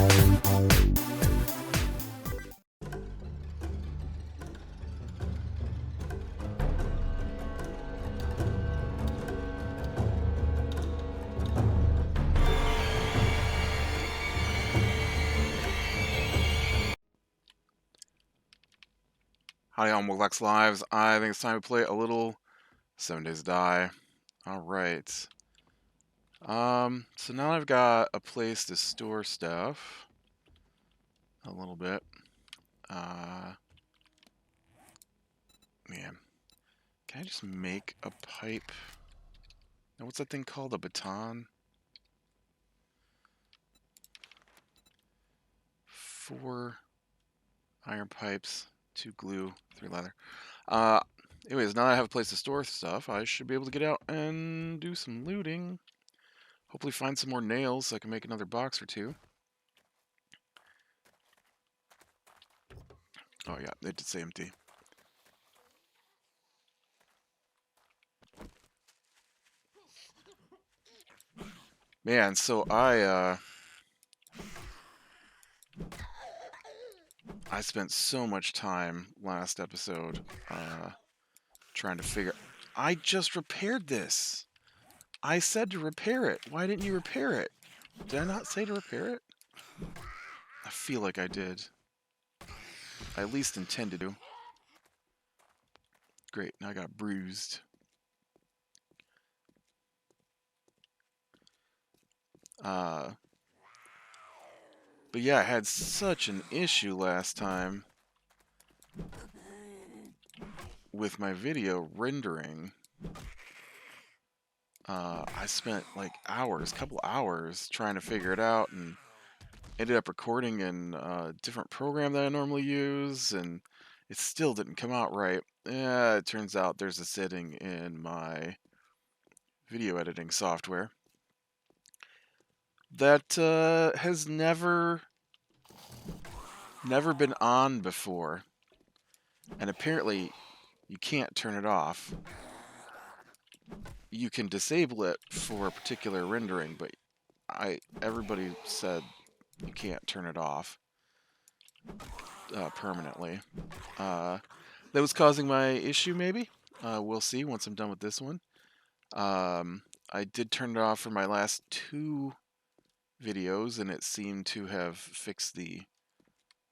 Howdy, on Lex Lives. I think it's time to play a little 7 Days to Die. Alright. So now I've got a place to store stuff. A little bit. Man. Can I just make a pipe? Now, what's that thing called? A baton? 4 iron pipes, 2 glue, 3 leather. Anyways, now that I have a place to store stuff, I should be able to get out and do some looting. Hopefully find some more nails so I can make another box or 2. Oh yeah, it did say empty. Man, so I spent so much time last episode trying to figure. I just repaired this. I said to repair it. Why didn't you repair it? Did I not say to repair it? I feel like I did. I at least intended to. Great, now I got bruised. But yeah, I had such an issue last time with my video rendering. I spent like hours, couple hours trying to figure it out, and ended up recording in a different program that I normally use, and it still didn't come out right. Yeah, it turns out there's a setting in my video editing software that has never been on before, and apparently you can't turn it off. You can disable it for a particular rendering, but everybody said you can't turn it off permanently. That was causing my issue, maybe. We'll see once I'm done with this one. I did turn it off for my last 2 videos, and it seemed to have fixed the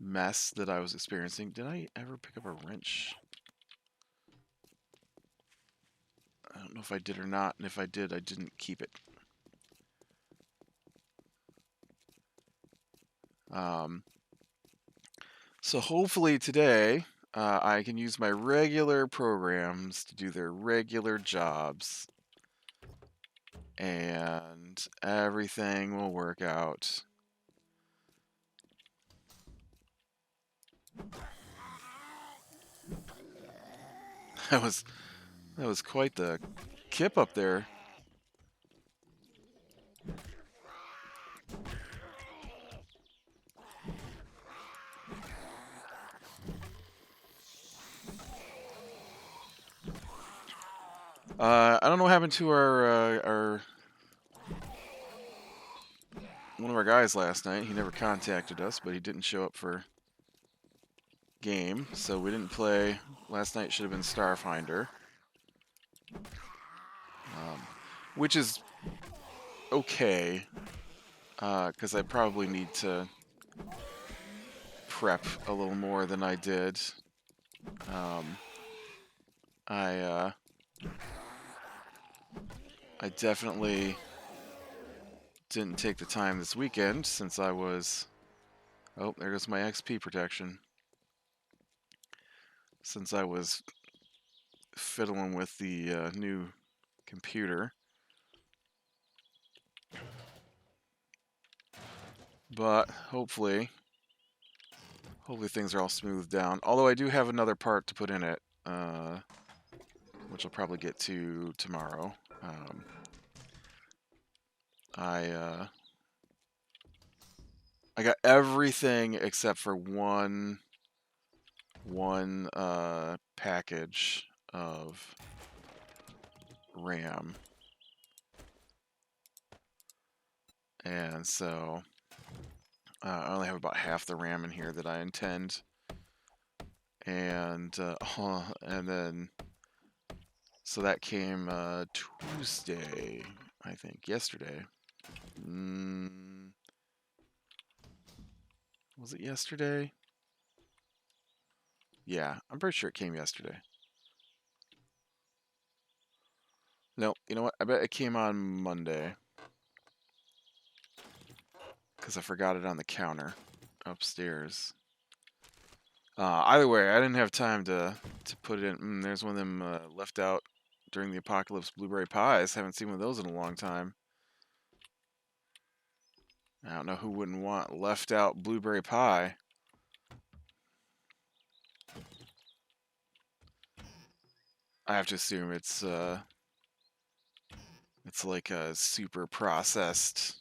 mess that I was experiencing. Did I ever pick up a wrench? I don't know if I did or not, and if I did, I didn't keep it. So hopefully today I can use my regular programs to do their regular jobs, and everything will work out. That was quite the kip up there. I don't know what happened to our one of our guys last night. He never contacted us, but he didn't show up for game, so we didn't play. Last night should have been Starfinder, which is okay, because I probably need to prep a little more than I did. I definitely didn't take the time this weekend since I was... Oh, there goes my XP protection. Since I was fiddling with the new computer. But hopefully things are all smoothed down. Although I do have another part to put in it, which I'll probably get to tomorrow. I got everything except for one package of RAM, and so I only have about half the RAM in here that I intend. And and then so that came Tuesday, I think, yesterday. Was it yesterday? Yeah, I'm pretty sure it came yesterday. No, you know what? I bet it came on Monday. Because I forgot it on the counter upstairs. Either way, I didn't have time to put it in. There's one of them left out during the apocalypse blueberry pies. Haven't seen one of those in a long time. I don't know who wouldn't want left out blueberry pie. I have to assume it's like a super processed.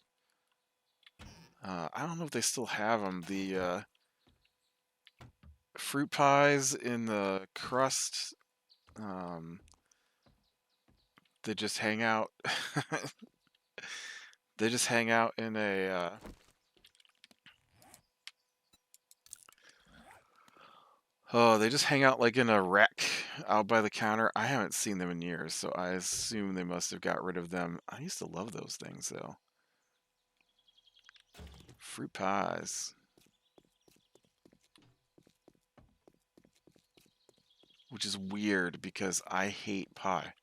I don't know if they still have them. The fruit pies in the crust. They just hang out. They just hang out in a. Oh, they just hang out like in a rack out by the counter. I haven't seen them in years, so I assume they must have got rid of them. I used to love those things, though. Fruit pies. Which is weird because I hate pie.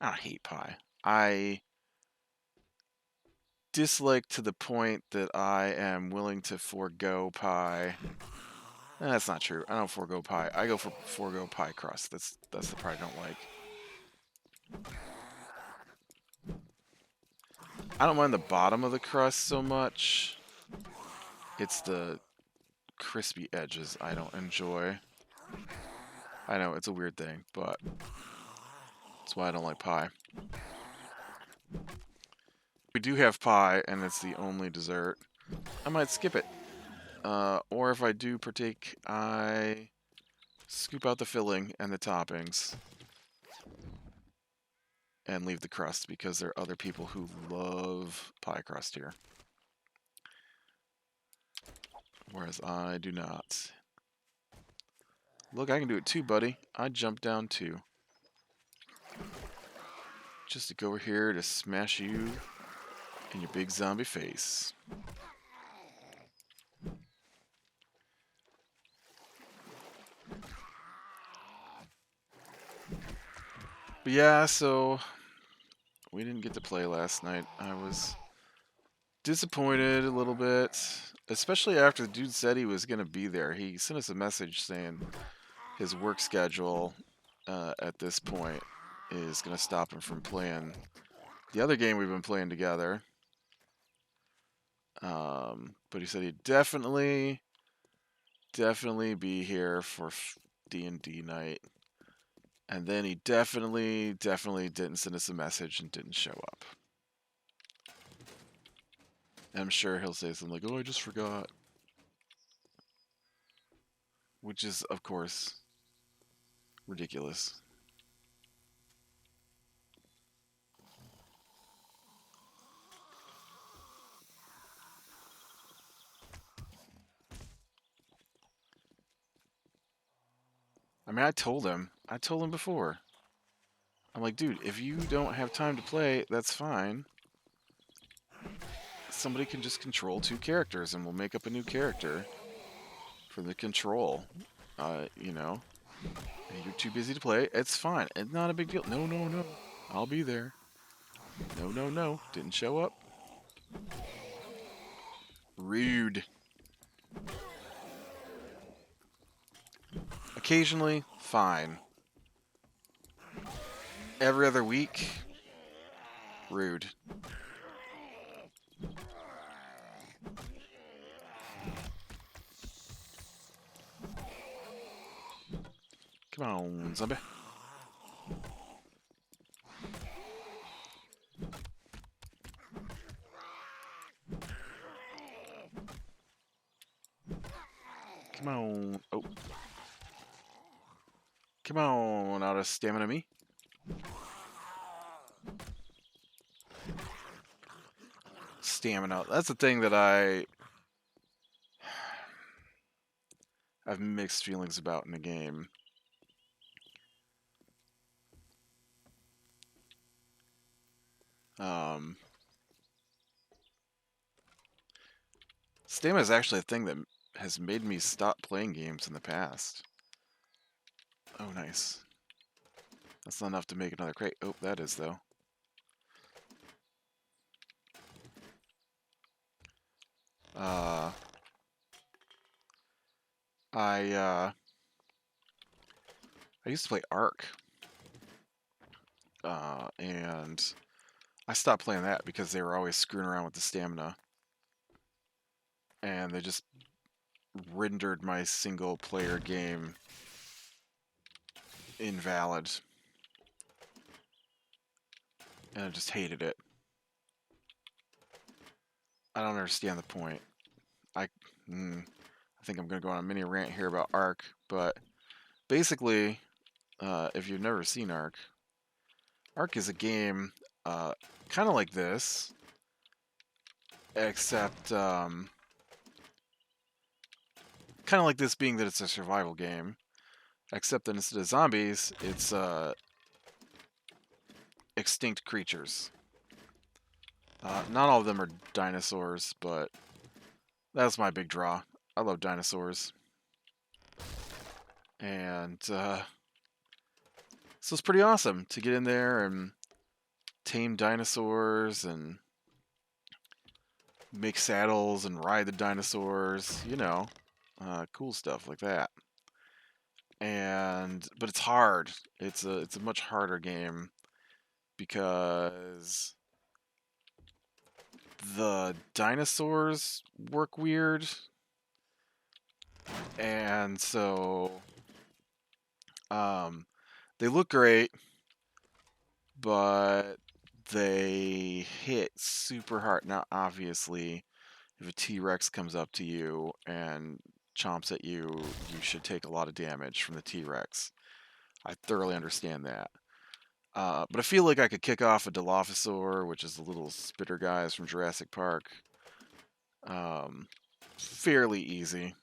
I don't hate pie. I dislike to the point that I am willing to forego pie. That's not true. I don't forego pie. I go for forego pie crust. That's the part I don't like. I don't mind the bottom of the crust so much. It's the crispy edges I don't enjoy. I know, it's a weird thing, but that's why I don't like pie. We do have pie, and it's the only dessert. I might skip it. Or if I do partake, I scoop out the filling and the toppings and leave the crust because there are other people who love pie crust here. Whereas I do not. Look, I can do it too, buddy. I jumped down too. Just to go over here to smash you in your big zombie face. But yeah, so we didn't get to play last night. I was disappointed a little bit, especially after the dude said he was going to be there. He sent us a message saying his work schedule at this point is going to stop him from playing the other game we've been playing together. But he said he'd definitely be here for D&D night. And then he definitely didn't send us a message and didn't show up. And I'm sure he'll say something like, "Oh, I just forgot." Which is, of course, ridiculous. I mean, I told him before. I'm like, dude, if you don't have time to play, that's fine. Somebody can just control 2 characters and we'll make up a new character for the control. You know, if you're too busy to play, it's fine. It's not a big deal. No, no, no. I'll be there. No, no, no. Didn't show up. Rude. Occasionally, fine. Every other week, rude. Come on, zombie. Come on. Oh. Come on, out of stamina me. Stamina. That's the thing that I I've mixed feelings about in the game. Um, Stamina is actually a thing that has made me stop playing games in the past. Oh, nice. That's not enough to make another crate. Oh, that is, though. Uh, I used to play Ark, and I stopped playing that because they were always screwing around with the stamina, and they just rendered my single-player game invalid, and I just hated it. I don't understand the point. I, I think I'm going to go on a mini rant here about Ark, but basically, if you've never seen Ark, Ark is a game kind of like this, except kind of like this being that it's a survival game, except that instead of zombies, it's extinct creatures. Not all of them are dinosaurs, but that's my big draw. I love dinosaurs. And so it's pretty awesome to get in there and tame dinosaurs and make saddles and ride the dinosaurs, cool stuff like that. But it's hard. It's a much harder game because the dinosaurs work weird, and so they look great, but they hit super hard. Now, obviously, if a T-Rex comes up to you and chomps at you, you should take a lot of damage from the T-Rex. I thoroughly understand that. But I feel like I could kick off a Dilophosaur, which is the little spitter guys from Jurassic Park, fairly easy.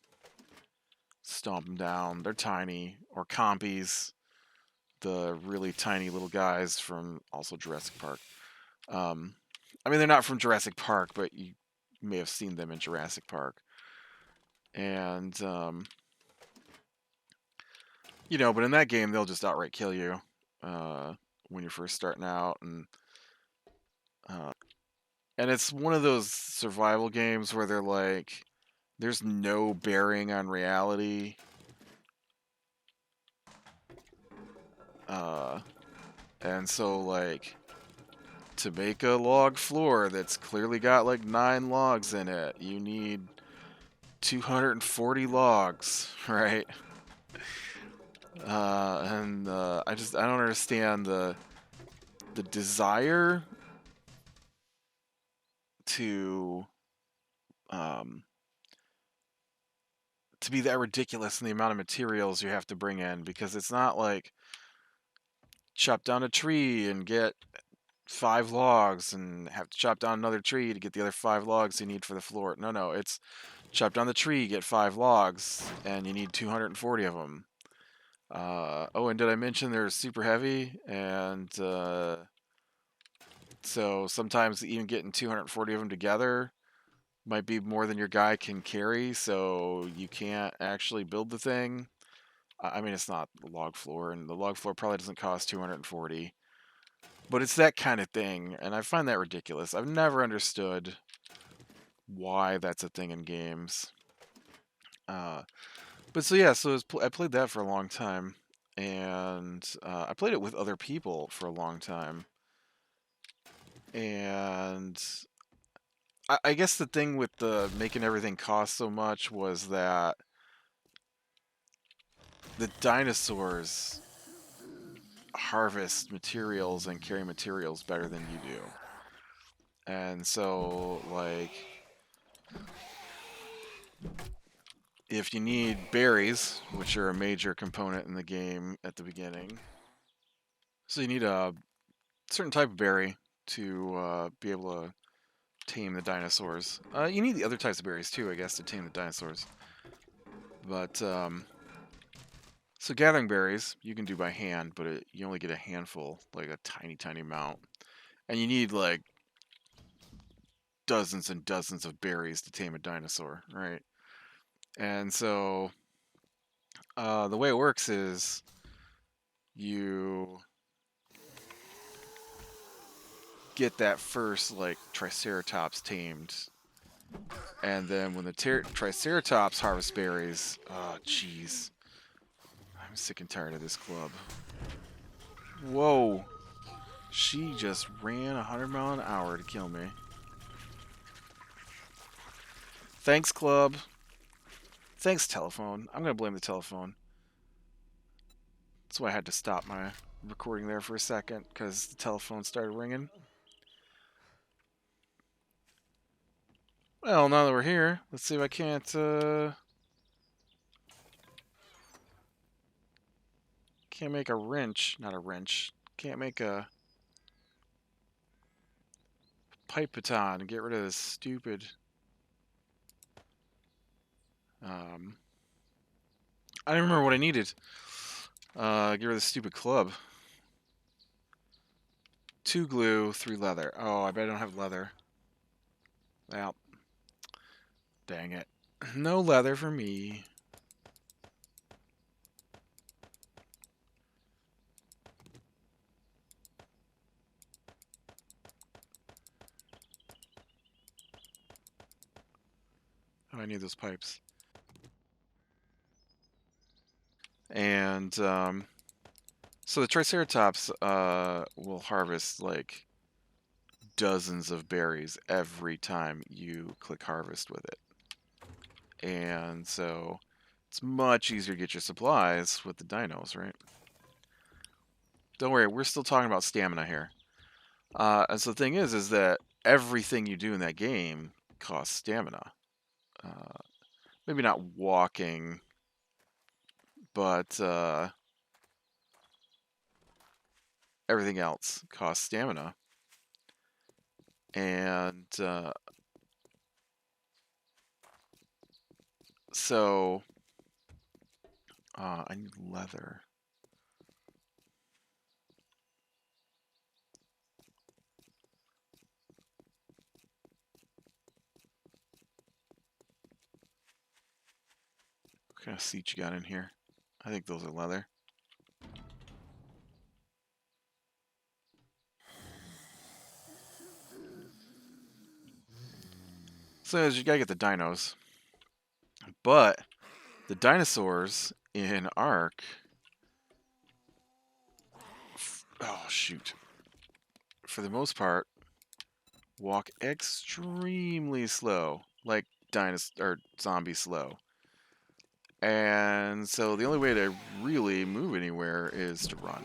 Stomp them down. They're tiny. Or Compies, the really tiny little guys from also Jurassic Park. I mean, they're not from Jurassic Park, but you may have seen them in Jurassic Park. And, but in that game, they'll just outright kill you when you're first starting out. And it's one of those survival games where they're like, there's no bearing on reality. And so, like, to make a log floor that's clearly got like 9 logs in it, you need 240 logs, right? I don't understand the desire to be that ridiculous in the amount of materials you have to bring in, because it's not like chop down a tree and get 5 logs and have to chop down another tree to get the other 5 logs you need for the floor. No, it's chop down the tree, get 5 logs, and you need 240 of them. And did I mention they're super heavy? And so sometimes even getting 240 of them together might be more than your guy can carry, so you can't actually build the thing. I mean, it's not the log floor, and the log floor probably doesn't cost 240. But it's that kind of thing, and I find that ridiculous. I've never understood why that's a thing in games. But so yeah, I played that for a long time, and I played it with other people for a long time. And I guess the thing with the making everything cost so much was that the dinosaurs harvest materials and carry materials better than you do. And so, like, if you need berries, which are a major component in the game at the beginning, so you need a certain type of berry to be able to tame the dinosaurs. You need the other types of berries too, I guess, to tame the dinosaurs. But so gathering berries you can do by hand, but you only get a handful, like a tiny, tiny amount, and you need like dozens and dozens of berries to tame a dinosaur, right? And so the way it works is you get that first like Triceratops tamed, and then when the Triceratops harvest berries, oh jeez, I'm sick and tired of this club. Whoa, she just ran 100 mile an hour to kill me. Thanks, club. Thanks, telephone. I'm gonna blame the telephone. That's why I had to stop my recording there for a second, because the telephone started ringing. Well, now that we're here, let's see if I can't make a wrench. Not a wrench. Can't make a pipe baton and get rid of this stupid. I don't remember what I needed. Get rid of the stupid club. 2 glue, 3 leather. Oh, I bet I don't have leather. Well, dang it. No leather for me. Oh, I need those pipes. And so the Triceratops will harvest like dozens of berries every time you click harvest with it. And so it's much easier to get your supplies with the dinos, right? Don't worry, we're still talking about stamina here. And so the thing is that everything you do in that game costs stamina. Uh, maybe not walking, but everything else costs stamina. And so I need leather. What kind of seats you got in here? I think those are leather. So you gotta get the dinos. But the dinosaurs in Ark. Oh, shoot. For the most part, walk extremely slow. Like dinosaur or zombie slow. And so the only way to really move anywhere is to run.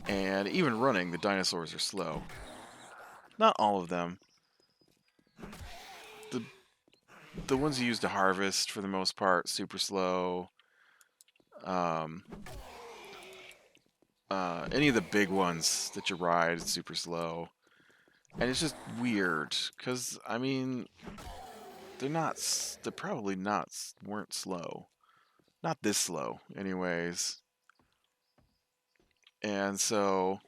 And even running, the dinosaurs are slow. Not all of them. The the ones you use to harvest, for the most part, super slow. Um, any of the big ones that you ride, super slow. And it's just weird, because, I mean, they're probably not, weren't slow. Not this slow, anyways. And so,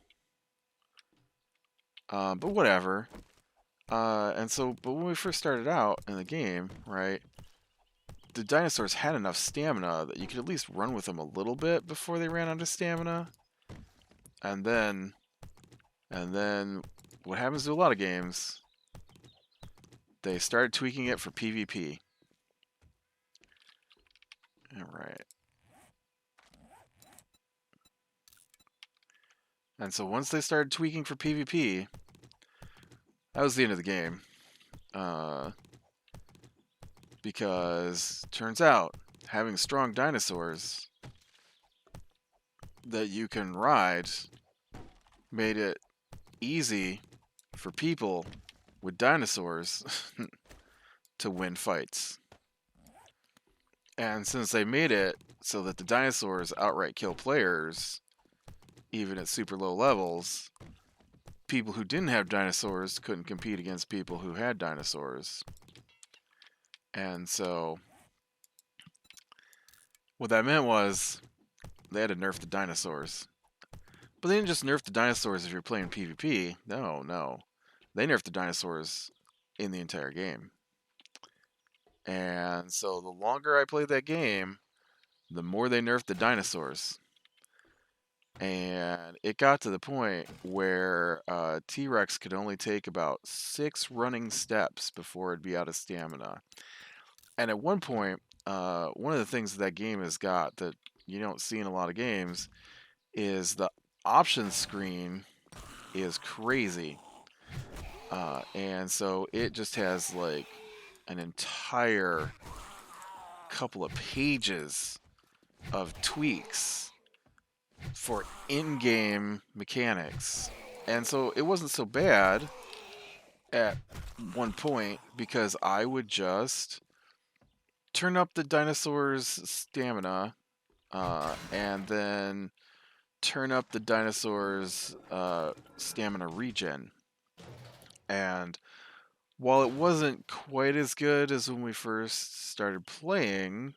but whatever. But when we first started out in the game, right, the dinosaurs had enough stamina that you could at least run with them a little bit before they ran out of stamina. And then, what happens to a lot of games, they started tweaking it for PvP. Alright. And so once they started tweaking for PvP, that was the end of the game. Because turns out having strong dinosaurs that you can ride made it easy for people with dinosaurs to win fights. And since they made it so that the dinosaurs outright kill players, even at super low levels, people who didn't have dinosaurs couldn't compete against people who had dinosaurs. And so What that meant was they had to nerf the dinosaurs. But they didn't just nerf the dinosaurs if you're playing PvP. No, no. They nerfed the dinosaurs in the entire game. And so the longer I played that game, the more they nerfed the dinosaurs. And it got to the point where T-Rex could only take about 6 running steps before it'd be out of stamina. And at one point, one of the things that game has got that you don't see in a lot of games is the options screen is crazy. And so it just has like an entire couple of pages of tweaks for in-game mechanics. And so it wasn't so bad at one point because I would just turn up the dinosaur's stamina and then turn up the dinosaur's stamina regen. And while it wasn't quite as good as when we first started playing,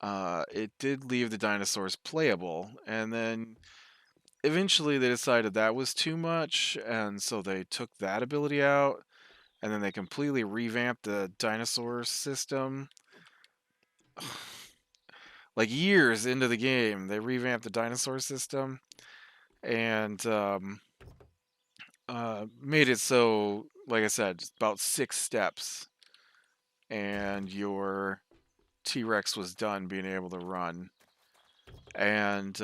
it did leave the dinosaurs playable. And then eventually they decided that was too much, and so they took that ability out, and then they completely revamped the dinosaur system. Like years into the game, they revamped the dinosaur system and made it so, like I said, about 6 steps, and your T-Rex was done being able to run. And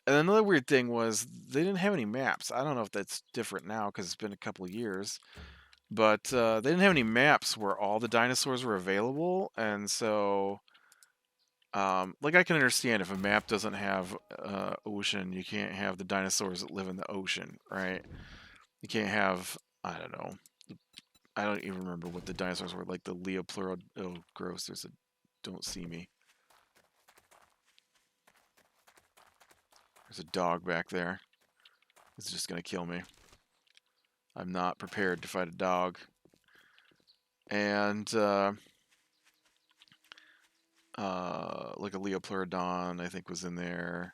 another weird thing was they didn't have any maps. I don't know if that's different now because it's been a couple of years, but they didn't have any maps where all the dinosaurs were available, and so like I can understand if a map doesn't have ocean, you can't have the dinosaurs that live in the ocean, right? You can't have, I don't know, I don't even remember what the dinosaurs were like. The Leopleurodon. Oh, gross! There's a don't see me. There's a dog back there. It's just gonna kill me. I'm not prepared to fight a dog. And like a Leopleurodon, I think was in there.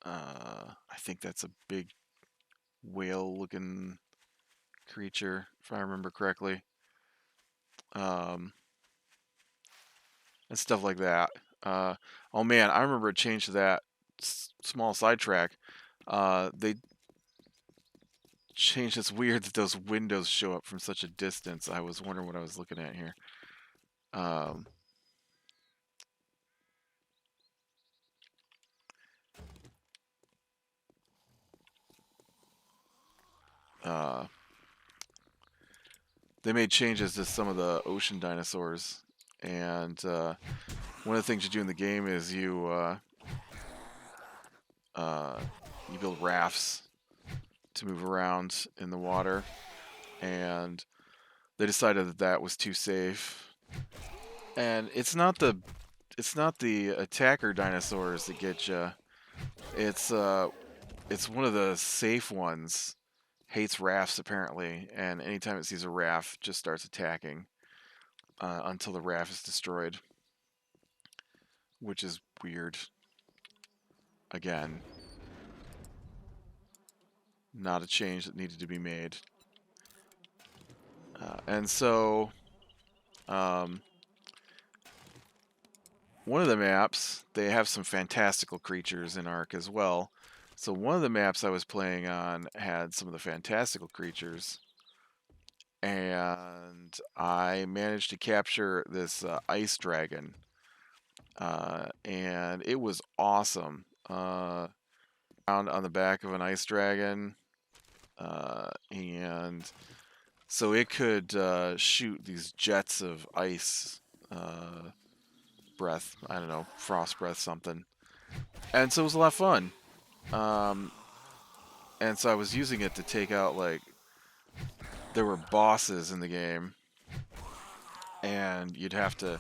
I think that's a big whale-looking creature, if I remember correctly. Um, and stuff like that. Oh man, I remember a change to that small sidetrack. They changed. It's weird that those windows show up from such a distance. I was wondering what I was looking at here. Um, uh, they made changes to some of the ocean dinosaurs, and one of the things you do in the game is you build rafts to move around in the water, and they decided that that was too safe. And it's not the attacker dinosaurs that get you. It's it's one of the safe ones. Hates rafts apparently, and anytime it sees a raft, just starts attacking until the raft is destroyed, which is weird. Again, not a change that needed to be made. And so, um, one of the maps, they have some fantastical creatures in Ark as well. So one of the maps I was playing on had some of the fantastical creatures, and I managed to capture this ice dragon, and it was awesome. Found on the back of an ice dragon, and so it could shoot these jets of ice breath. I don't know, frost breath, something. And so it was a lot of fun. Um, and so I was using it to take out, like, there were bosses in the game, and you'd have to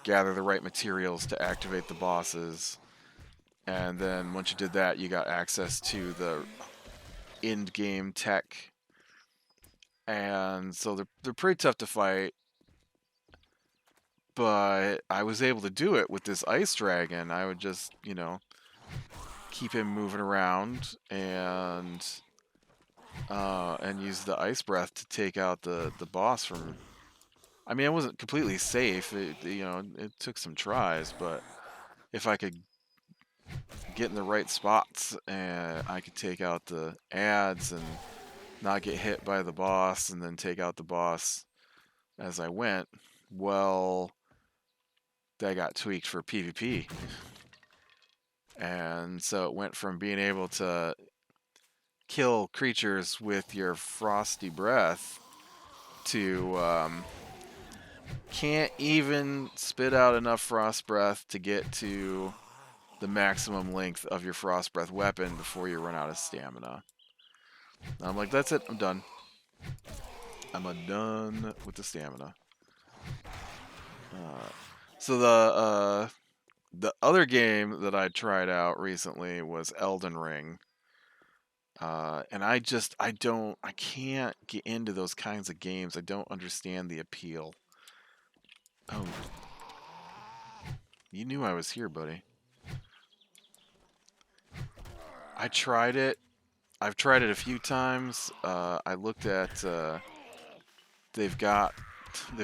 gather the right materials to activate the bosses. And then once you did that, you got access to the end game tech. And so they're pretty tough to fight. But I was able to do it with this ice dragon. I would just, keep him moving around and use the ice breath to take out the boss from. I mean, I wasn't completely safe. It took some tries, but if I could get in the right spots and I could take out the ads and not get hit by the boss and then take out the boss as I went, well, that got tweaked for PvP. And so it went from being able to kill creatures with your frosty breath to can't even spit out enough frost breath to get to the maximum length of your frost breath weapon before you run out of stamina. And I'm like, that's it, I'm done. I'm done with the stamina. So the other game that I tried out recently was Elden Ring. And I can't get into those kinds of games. I don't understand the appeal. Oh, you knew I was here, buddy. I tried it. I've tried it a few times. I looked at they've got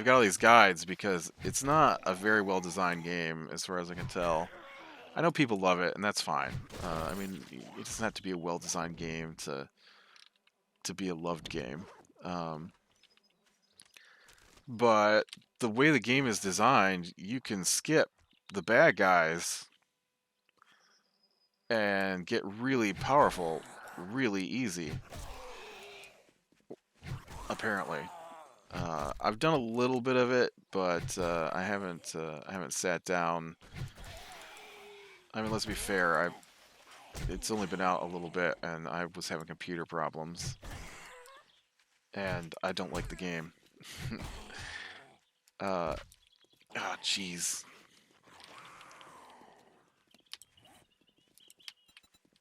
all these guides because it's not a very well designed game as far as I can tell. I know people love it, and that's fine. I mean, it doesn't have to be a well designed game to be a loved game. But the way the game is designed, you can skip the bad guys and get really powerful really easy. Apparently, I've done a little bit of it, but I haven't sat down. I mean, let's be fair. It's only been out a little bit, and I was having computer problems, and I don't like the game. uh, oh, jeez.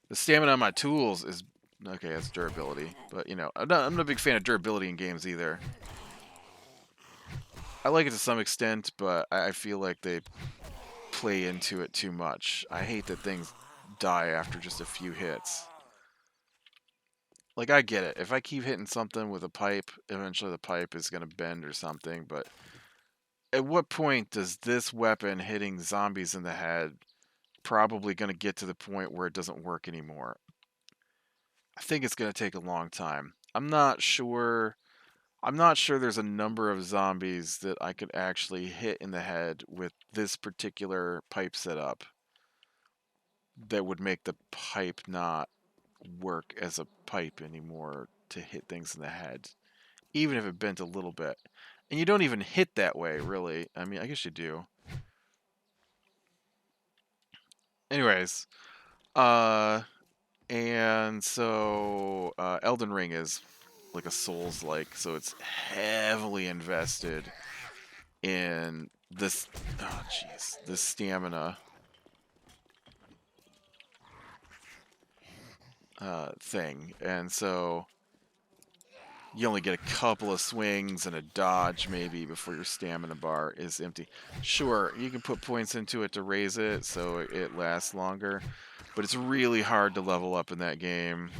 The stamina on my tools is okay. That's durability, but I'm not a big fan of durability in games either. I like it to some extent, but I feel like they play into it too much. I hate that things die after just a few hits. Like, I get it. If I keep hitting something with a pipe, eventually the pipe is going to bend or something, but at what point does this weapon hitting zombies in the head probably going to get to the point where it doesn't work anymore? I think it's going to take a long time. I'm not sure there's a number of zombies that I could actually hit in the head with this particular pipe setup that would make the pipe not work as a pipe anymore to hit things in the head, even if it bent a little bit. And you don't even hit that way, really. I mean, I guess you do. Anyways, uh, and so Elden Ring is like a Souls-like, so it's heavily invested in this. Oh, jeez, this stamina thing, and so you only get a couple of swings and a dodge maybe before your stamina bar is empty. Sure, you can put points into it to raise it so it lasts longer, but it's really hard to level up in that game.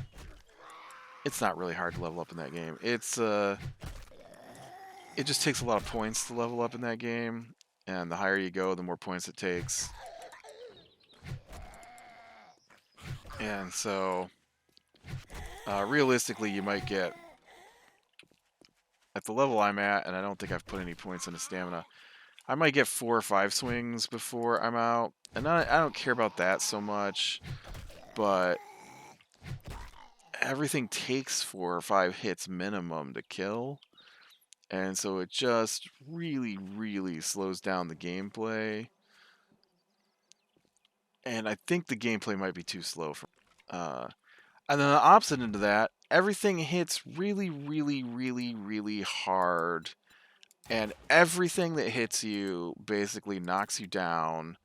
It's not really hard to level up in that game. It just takes a lot of points to level up in that game, and the higher you go, the more points it takes. And so, realistically, you might get at the level I'm at, and I don't think I've put any points into stamina. I might get 4 or 5 swings before I'm out, and I don't care about that so much, but everything takes 4 or 5 hits minimum to kill, and so it just really, really slows down the gameplay, and I think the gameplay might be too slow for and then the opposite into that, everything hits really, really, really, really hard, and everything that hits you basically knocks you down.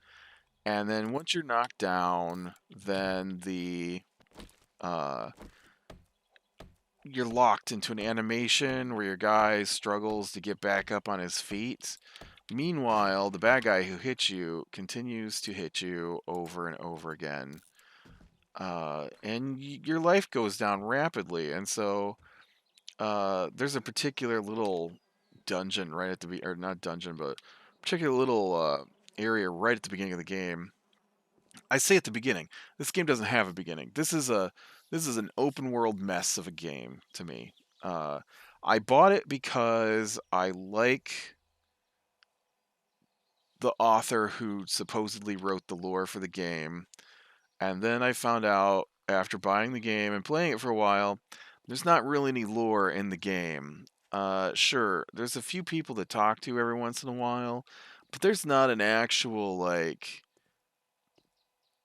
And then once you're knocked down, then you're locked into an animation where your guy struggles to get back up on his feet. Meanwhile, the bad guy who hit you continues to hit you over and over again, and your life goes down rapidly. And so there's a particular little dungeon right at the or not dungeon, but particular little area right at the beginning of the game. I say at the beginning. This game doesn't have a beginning. This is an open world mess of a game to me. Uh, I bought it because I like the author who supposedly wrote the lore for the game. And then I found out after buying the game and playing it for a while, there's not really any lore in the game. Sure, there's a few people to talk to every once in a while, but there's not an actual like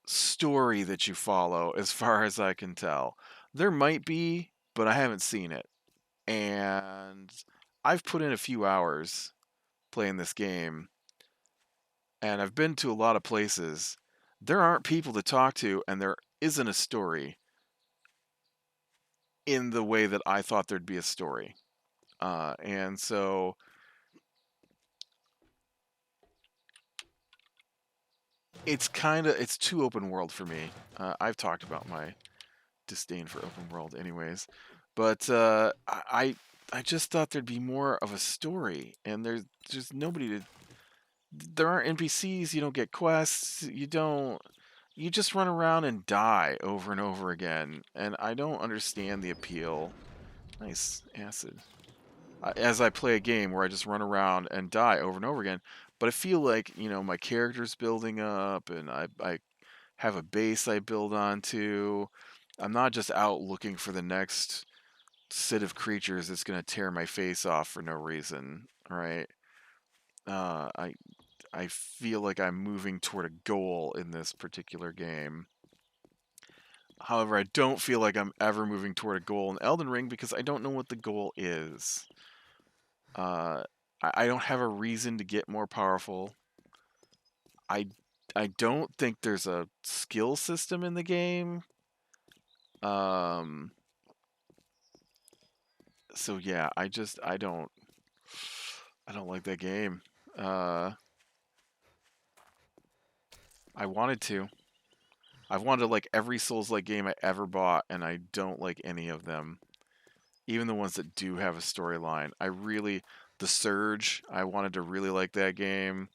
story that you follow as far as I can tell. There might be, but I haven't seen it. And I've put in a few hours playing this game, and I've been to a lot of places. There aren't people to talk to, and there isn't a story in the way that I thought there'd be a story. And so it's too open world for me. I've talked about my disdain for open world, anyways, but I just thought there'd be more of a story, and there's just nobody to. There aren't NPCs. You don't get quests. You don't. You just run around and die over and over again, and I don't understand the appeal. Nice acid. As I play a game where I just run around and die over and over again. But I feel like, my character's building up and I have a base I build onto. I'm not just out looking for the next set of creatures that's going to tear my face off for no reason, right? Uh, I I feel like I'm moving toward a goal in this particular game. However, I don't feel like I'm ever moving toward a goal in Elden Ring because I don't know what the goal is. Uh, I don't have a reason to get more powerful. I I don't think there's a skill system in the game. Um, so yeah, I don't like that game. Uh, I wanted to. I've wanted like every Souls-like game I ever bought, and I don't like any of them. Even the ones that do have a storyline. The Surge, I wanted to really like that game.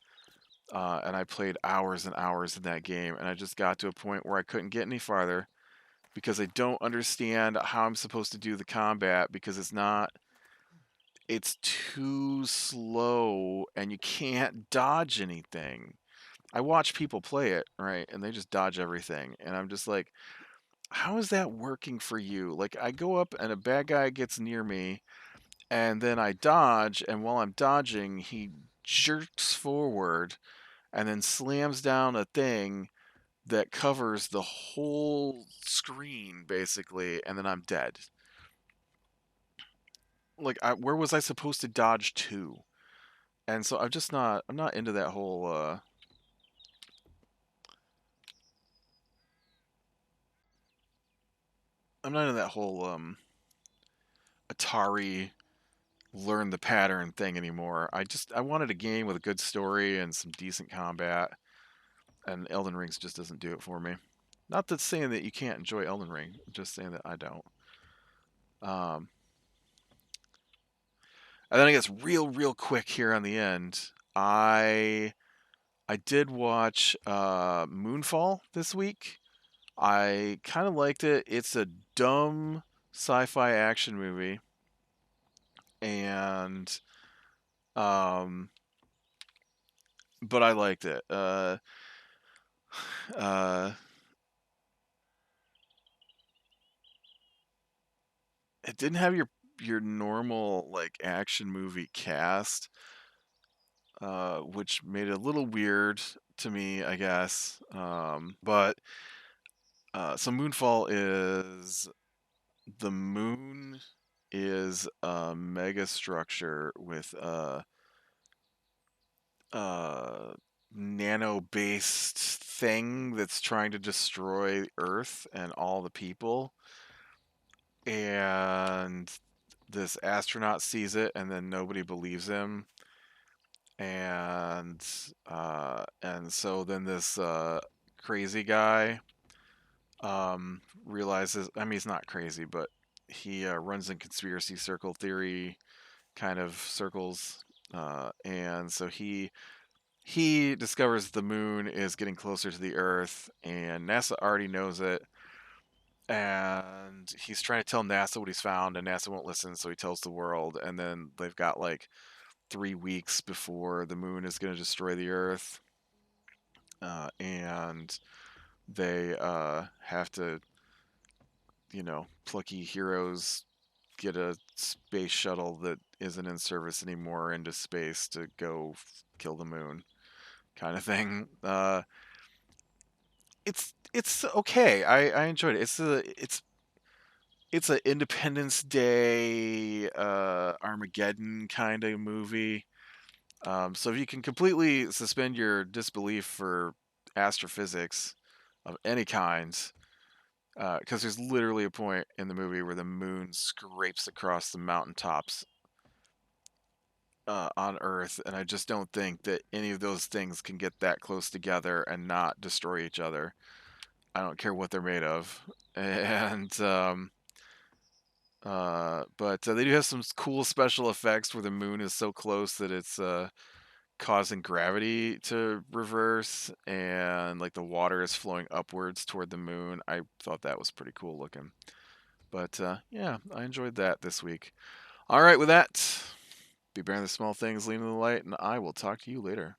And I played hours and hours in that game, and I just got to a point where I couldn't get any farther because I don't understand how I'm supposed to do the combat because it's too slow and you can't dodge anything. I watch people play it, right, and they just dodge everything, and I'm just like, how is that working for you? Like, I go up and a bad guy gets near me, and then I dodge, and while I'm dodging, he jerks forward and then slams down a thing that covers the whole screen basically, and then I'm dead. Like, where was I supposed to dodge to? And so I'm not into that whole I'm not into that whole Atari learn the pattern thing anymore. I wanted a game with a good story and some decent combat, and Elden Rings just doesn't do it for me. Not that saying that you can't enjoy Elden Ring, just saying that I don't. Um, and then I guess real quick here on the end, I did watch Moonfall this week. I kind of liked it. It's a dumb sci-fi action movie, and um, but I liked it. Uh, it didn't have your normal like action movie cast, which made it a little weird to me, I guess. But so Moonfall is the moon is a mega structure with a nano based thing that's trying to destroy Earth and all the people. And this astronaut sees it, and then nobody believes him. and so then this crazy guy realizes. I mean, he's not crazy, but he runs in conspiracy circle theory kind of circles, and so he discovers the moon is getting closer to the Earth, and NASA already knows it. And he's trying to tell NASA what he's found, and NASA won't listen, so he tells the world. And then they've got like 3 weeks before the moon is going to destroy the Earth, and they have to, plucky heroes get a space shuttle that isn't in service anymore into space to go kill the moon, kind of thing. It's okay. I enjoyed it. It's a Independence Day, Armageddon kind of movie. So if you can completely suspend your disbelief for astrophysics of any kind, because there's literally a point in the movie where the moon scrapes across the mountaintops on Earth, and I just don't think that any of those things can get that close together and not destroy each other. I don't care what they're made of, and but they do have some cool special effects where the moon is so close that it's causing gravity to reverse, and like the water is flowing upwards toward the moon. I thought that was pretty cool looking. But yeah, I enjoyed that this week. All right, with that, be bearing the small things, lean in the light, and I will talk to you later.